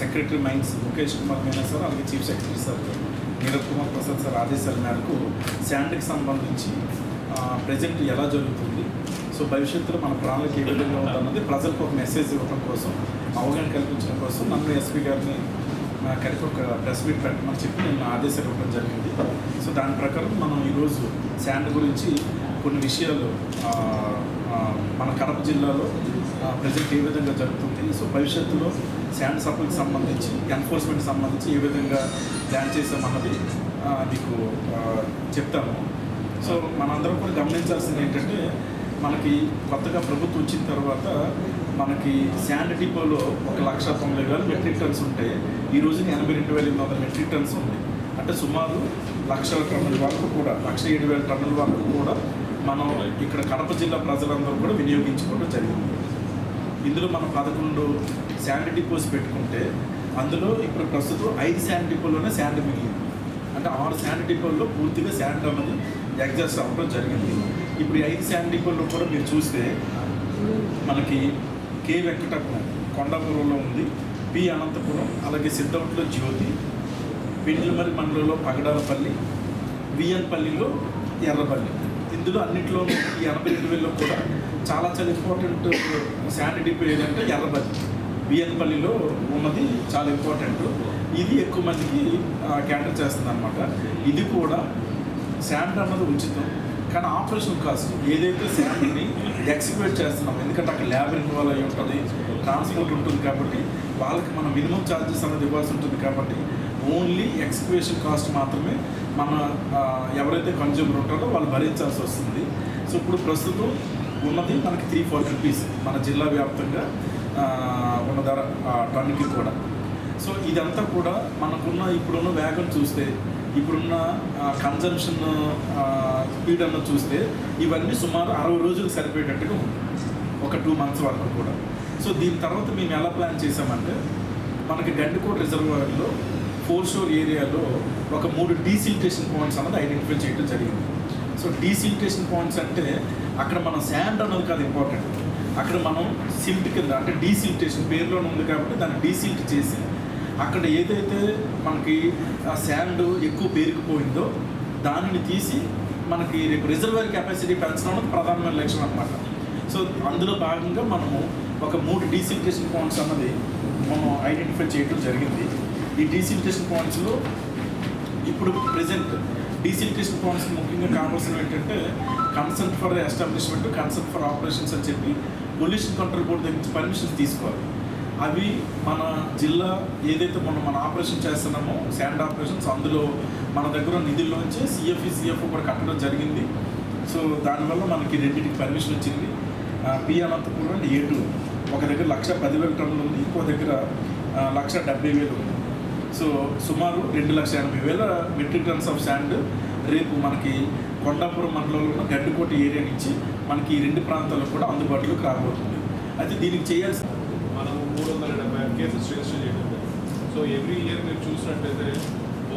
Secretary mines Mukesh Kumar Meena sir, అలాగే chief secretary sir Nirav Kumar Prasad sir ఆదేశాల మేరకు శాండ్కి సంబంధించి ప్రజెంట్ ఎలా జరుగుతుంది, సో భవిష్యత్తులో మన ప్రాణాలకు ఏ విధంగా ఉందన్నది ప్రజలకు ఒక మెసేజ్ ఇవ్వడం కోసం, అవగాహన కల్పించడం కోసం నన్ను ఎస్పీ గారిని కలిపి ఒక ప్రెస్ మీట్ పెట్టమని చెప్పి నేను ఆదేశాలు ఇవ్వడం జరిగింది. సో దాని ప్రకారం మనం ఈరోజు శాండ్ గురించి కొన్ని విషయాలు మన కడప జిల్లాలో ప్రజెంట్ ఏ విధంగా జరుగుతుంది, సో భవిష్యత్తులో శాండ్ సప్లైకి సంబంధించి ఎన్ఫోర్స్మెంట్కి సంబంధించి ఏ విధంగా ప్లాన్ చేసామన్నది మీకు చెప్తాము. సో మనందరం కూడా గమనించాల్సింది ఏంటంటే, మనకి కొత్తగా ప్రభుత్వం వచ్చిన తర్వాత మనకి శాండ్ డిపోలో 1,90,000 మెట్రిక్ టన్స్ ఉంటే ఈ రోజున 82,800 మెట్రిక్ టన్స్ ఉంది. అంటే సుమారు 1,00,000 టన్నుల వరకు కూడా 1,07,000 టన్నుల వరకు కూడా మనం ఇక్కడ కడప జిల్లా ప్రజలందరూ కూడా వినియోగించుకోవడం జరిగింది. ఇందులో మనం 11 శాండ్ డిపోస్ పెట్టుకుంటే అందులో ఇప్పుడు ప్రస్తుతం 5 శాండ్ డిపోలోనే శాండ్ మిగిలింది. అంటే 6 శాండ్ డిపోల్లో పూర్తిగా శాండ్ అన్నది ఎగ్జాస్ట్ అవ్వడం జరిగింది. ఇప్పుడు 5 శాండ్ డిపోల్లో కూడా మీరు చూస్తే మనకి కే వెంకటపురం కొండాపురంలో ఉంది, పి అనంతపురం, అలాగే సిద్ధవట్లో జ్యోతి, పెండ్లమరి మండలంలో పగడాలపల్లి, విఎన్పల్లిలో ఎర్రపల్లి. ఇందులో అన్నింటిలోనూ ఈ 82,000లో కూడా చాలా ఇంపార్టెంట్ శాండ్ డిపో ఏదంటే ఎర్రపల్లి, విఎన్పల్లిలో ఉన్నది చాలా ఇంపార్టెంట్. ఇది ఎక్కువ మందికి క్యాటర్ చేస్తుంది అనమాట. ఇది కూడా శాండ్ అన్నది ఉచితం, కానీ ఆపరేషన్ కాస్ట్ ఏదైతే శాండ్ని ఎక్స్క్వేట్ చేస్తున్నాం, ఎందుకంటే అక్కడ ల్యాబ్ ఇన్వాల్వ్ అయ్యి ఉంటుంది, ట్రాన్స్పోర్ట్ ఉంటుంది, కాబట్టి వాళ్ళకి మనం మినిమం ఛార్జెస్ అనేది ఇవ్వాల్సి ఉంటుంది. కాబట్టి ఓన్లీ ఎక్స్క్వేషన్ కాస్ట్ మాత్రమే మన ఎవరైతే కన్జ్యూమర్ ఉంటారో వాళ్ళు భరించాల్సి వస్తుంది. సో ఇప్పుడు ప్రస్తుతం ఉన్నది మనకి 340 రూపీస్ మన జిల్లా వ్యాప్తంగా ఉన్న ధర టన్నుకి కూడా. సో ఇదంతా కూడా మనకున్న ఇప్పుడున్న వేగం చూస్తే, ఇప్పుడున్న కన్జంప్షన్ స్పీడ్ అన్నది చూస్తే ఇవన్నీ సుమారు 60 రోజులకు సరిపోయేటట్టుగా ఉంది, ఒక 2 మంత్స్ వరకు కూడా. సో దీని తర్వాత మేము ఎలా ప్లాన్ చేసామంటే, మనకి గండికోట రిజర్వాయర్లో 4 షోర్ ఏరియాలో ఒక 3 డీసిల్టేషన్ పాయింట్స్ అన్నది ఐడెంటిఫై చేయడం జరిగింది. సో డీసిల్టేషన్ పాయింట్స్ అంటే అక్కడ మన శాండ్ అన్నది కాదు ఇంపార్టెంట్, అక్కడ మనం సిల్ట్ కింద అంటే డీసిల్టేషన్ పేరులోనే ఉంది కాబట్టి దాన్ని డీసిల్ట్ చేసి అక్కడ ఏదైతే మనకి శాండ్ ఎక్కువ పేరుకుపోయిందో దానిని తీసి మనకి రేపు రిజర్వాయర్ కెపాసిటీ పెంచడం అనేది ప్రధానమైన లక్ష్యం అనమాట. సో అందులో భాగంగా మనము ఒక 3 డీసిల్టేషన్ పాయింట్స్ అన్నది మనం ఐడెంటిఫై చేయడం జరిగింది. ఈ డీసిల్టేషన్ పాయింట్స్లో ఇప్పుడు ప్రజెంట్ డీసిల్టేషన్ పాయింట్స్ ముఖ్యంగా కావాల్సినవి ఏంటంటే consent for establishment, consent for operations అని చెప్పి పొల్యూషన్ కంట్రోల్ బోర్డు దగ్గర నుంచి పర్మిషన్స్ తీసుకోవాలి. అవి మన జిల్లా ఏదైతే మన ఆపరేషన్ చేస్తున్నామో శాండ్ ఆపరేషన్స్, అందులో మన దగ్గర నిధుల్లోంచి సిఎఫ్ కూడా కట్టడం జరిగింది. సో దానివల్ల మనకి 2టికి పర్మిషన్ వచ్చింది. పి అనంతపురం అండ్ A2 ఒక దగ్గర 1,10,000 టన్నులు ఉంది, ఇంకో దగ్గర 1,70,000 ఉంది. సో సుమారు 2,80,000 మెట్రిక్ టన్స్ ఆఫ్ శాండ్ రేపు మనకి కొండాపురం మండలంలో ఉన్న గడ్డికోట ఏరియా నుంచి మనకి ఈ 2 ప్రాంతాలకు కూడా అందుబాటులోకి రాబోతుంది. అయితే దీనికి చేయాల్సిన మనం 375 కేసెస్ రిజిస్టర్ చేయడం. సో ఎవ్రీ ఇయర్ మీరు చూసినట్టయితే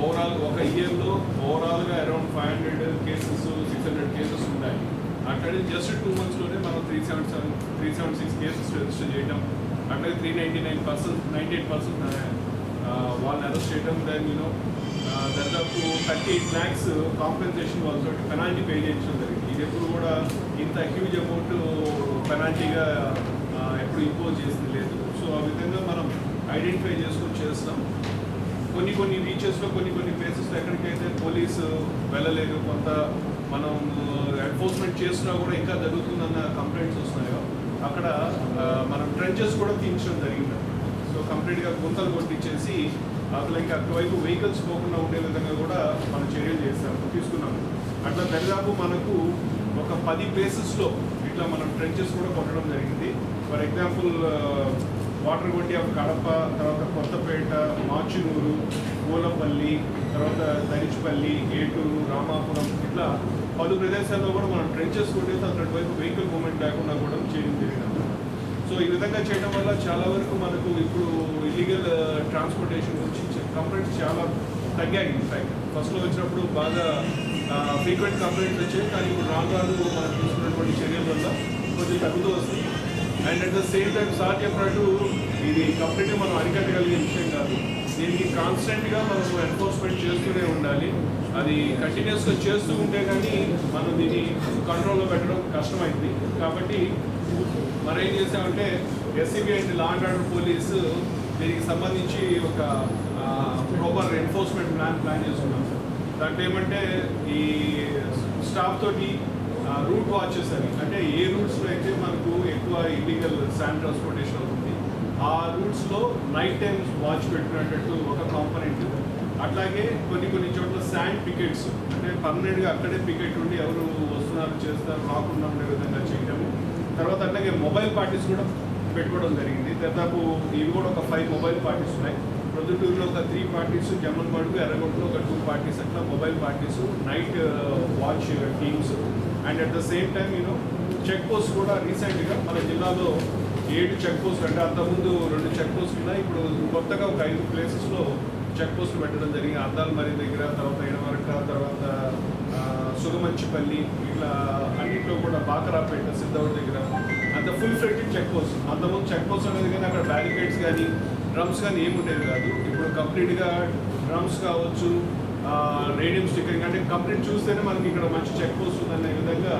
ఓవరాల్ ఒక ఇయర్లో ఓవరాల్గా అరౌండ్ 500 కేసెస్ 600 కేసెస్ ఉంటాయి. అట్లాగే జస్ట్ 2 మంత్స్లోనే మనం 376 కేసెస్ రిజిస్టర్ చేయడం, అట్లాగే 98% వాళ్ళని అరెస్ట్ చేయడం. దెన్ దాదాపు 38 lakhs కాంపెన్సేషన్ వాళ్ళతో పెనాల్టీ పే చేయించడం జరిగింది. ఇది ఎప్పుడు కూడా ఇంత హ్యూజ్ అమౌంట్ పెనాల్టీగా ఎప్పుడు ఇంపోజ్ చేసింది లేదు. సో ఆ విధంగా మనం ఐడెంటిఫై చేసుకొని చేస్తాం. కొన్ని రీచెస్లో కొన్ని ప్లేసెస్లో ఎక్కడికైతే పోలీసు వెళ్ళలేదు, కొంత మనం ఎన్ఫోర్స్మెంట్ చేసినా కూడా ఇంకా జరుగుతుందన్న కంప్లైంట్స్ వస్తున్నాయో అక్కడ మనం ట్రెంచెస్ కూడా తీయించడం జరిగింది. సో కంప్లీట్గా గుంతలు కొట్టించేసి అసలు ఇంకా అటువైపు వెహికల్స్ పోకుండా ఉండే విధంగా కూడా మనం చర్యలు తీసుకున్నాము. అట్లా దరిదాపు మనకు ఒక 10 ప్లేసెస్లో ఇట్లా మనం ట్రెంచెస్ కూడా కొట్టడం జరిగింది. ఫర్ ఎగ్జాంపుల్ వాటర్గొట్టి ఆఫ్ కడప, తర్వాత కొత్తపేట, మాచినూరు, పూలపల్లి, తర్వాత దరిచిపల్లి, ఏటూరు, రామాపురం, ఇట్లా పలు ప్రదేశాల్లో కూడా మనం ట్రెంచెస్ కొట్టేసి అటువైపు వెహికల్ మూవ్మెంట్ లేకుండా కూడా చేయడం జరిగింది. సో ఈ విధంగా చేయడం వల్ల చాలా వరకు మనకు ఇప్పుడు ఇల్లీగల్ ట్రాన్స్పోర్టేషన్ గురించి కంప్లైంట్స్ చాలా తగ్గాయి. ఇన్ఫ్యాక్ట్ ఫస్ట్లో వచ్చినప్పుడు బాగా ఫ్రీక్వెంట్ కంప్లైంట్స్ వచ్చాయి, కానీ ఇప్పుడు రాను మనం తీసుకున్నటువంటి చర్యల వల్ల కొంచెం తగ్గుతూ వస్తుంది. And at the same time sir చెప్పినట్టు ఈ ఇది కంప్లీట్గా మనం అరికట్టగలిగే విషయం కాదు. దీనికి కాన్స్టెంట్గా మనం ఎన్ఫోర్స్మెంట్ చేస్తూనే ఉండాలి. అది కంటిన్యూస్గా చేస్తూ ఉంటే కానీ మనం దీన్ని కంట్రోల్లో పెట్టడం కష్టమైంది. కాబట్టి మనం ఏం చేసామంటే SCB and law and order police దీనికి సంబంధించి ఒక ప్రాపర్ ఎన్ఫోర్స్మెంట్ ప్లాన్ చేస్తున్నాం. దాంట్లో ఏమంటే ఈ స్టాఫ్ తోటి రూట్ వాచెస్ అని, అంటే ఏ రూట్స్లో అయితే మనకు ఎక్కువ ఇల్లీగల్ శాండ్ ట్రాన్స్పోర్టేషన్ అవుతుంది ఆ రూట్స్లో నైట్ టైమ్స్ వాచ్ పెట్టుకునేటట్టు ఒక కాంపనెంట్. అట్లాగే కొన్ని చోట్ల శాండ్ పికెట్స్, అంటే పర్మనెంట్గా అక్కడే పికెట్ ఉండి ఎవరు వస్తున్నారు చేస్తారు రాకుండా ఉండే విధంగా చేయడము. తర్వాత అట్లాగే మొబైల్ పార్టీస్ కూడా పెట్టుకోవడం జరిగింది. దాదాపు ఇవి కూడా ఒక 5 మొబైల్ పార్టీస్ ఉన్నాయి. ప్రొద్దుటూరులో ఒక 3 పార్టీస్, జమ్మన్మడుగు, ఎర్రగొట్టులో ఒక 2 పార్టీస్, అట్లా mobile parties, night watch teams. And at the same time check post కూడా రీసెంట్గా మన జిల్లాలో 7 చెక్ పోస్టులు, అంటే అంతకుముందు 2 చెక్ పోస్టులు ఉన్నాయి. ఇప్పుడు కొత్తగా ఒక 5 ప్లేసెస్లో చెక్ పోస్టులు పెట్టడం జరిగింది. అద్దాలమరి దగ్గర, తర్వాత ఎడమరక, తర్వాత సుగమంచిపల్లి, ఇట్లా అన్నింటిలో కూడా బాకరాపేట, సిద్ధవడ్ దగ్గర అంత ఫుల్ ఫ్లెడ్జెడ్ చెక్ పోస్ట్. అంతకుముందు చెక్ పోస్ట్ అనేది కానీ అక్కడ బ్యారికేడ్స్ కానీ డ్రమ్స్ కానీ ఏమి ఉండేవి కాదు. ఇప్పుడు కంప్లీట్గా డ్రమ్స్ కావచ్చు, రేడియం స్టిక్కరింగ్, అంటే కంప్లీట్ చూస్తేనే మనకి ఇక్కడ మంచి చెక్ పోస్ట్ ఉందనే విధంగా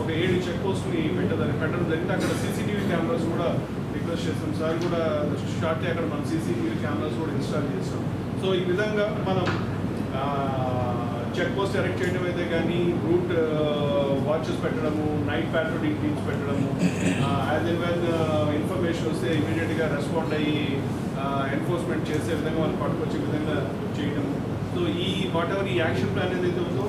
ఒక 7 చెక్ పోస్ట్ని పెట్టడం జరిగింది. అక్కడ సీసీటీవీ కెమెరాస్ కూడా రిక్వెస్ట్ చేస్తాం. సార్ కూడా షార్ట్లీ అక్కడ మనం సీసీటీవీ కెమెరాస్ కూడా ఇన్స్టాల్ చేస్తాం. సో ఈ విధంగా మనం చెక్ పోస్ట్ ఎరెక్ట్ చేయడం అయితే కానీ, రూట్ వాచెస్ పెట్టడము, నైట్ ప్యాట్రోలింగ్ టీమ్స్ పెట్టడము, యాజ్ అండ్ వెన్ ఇన్ఫర్మేషన్ వస్తే ఇమీడియట్గా రెస్పాండ్ అయ్యి ఎన్ఫోర్స్మెంట్ చేసే విధంగా వాళ్ళు పట్టుకొచ్చే విధంగా చేయడము. సో ఈ వాట్ ఎవర్ ఈ యాక్షన్ ప్లాన్ ఏదైతే ఉందో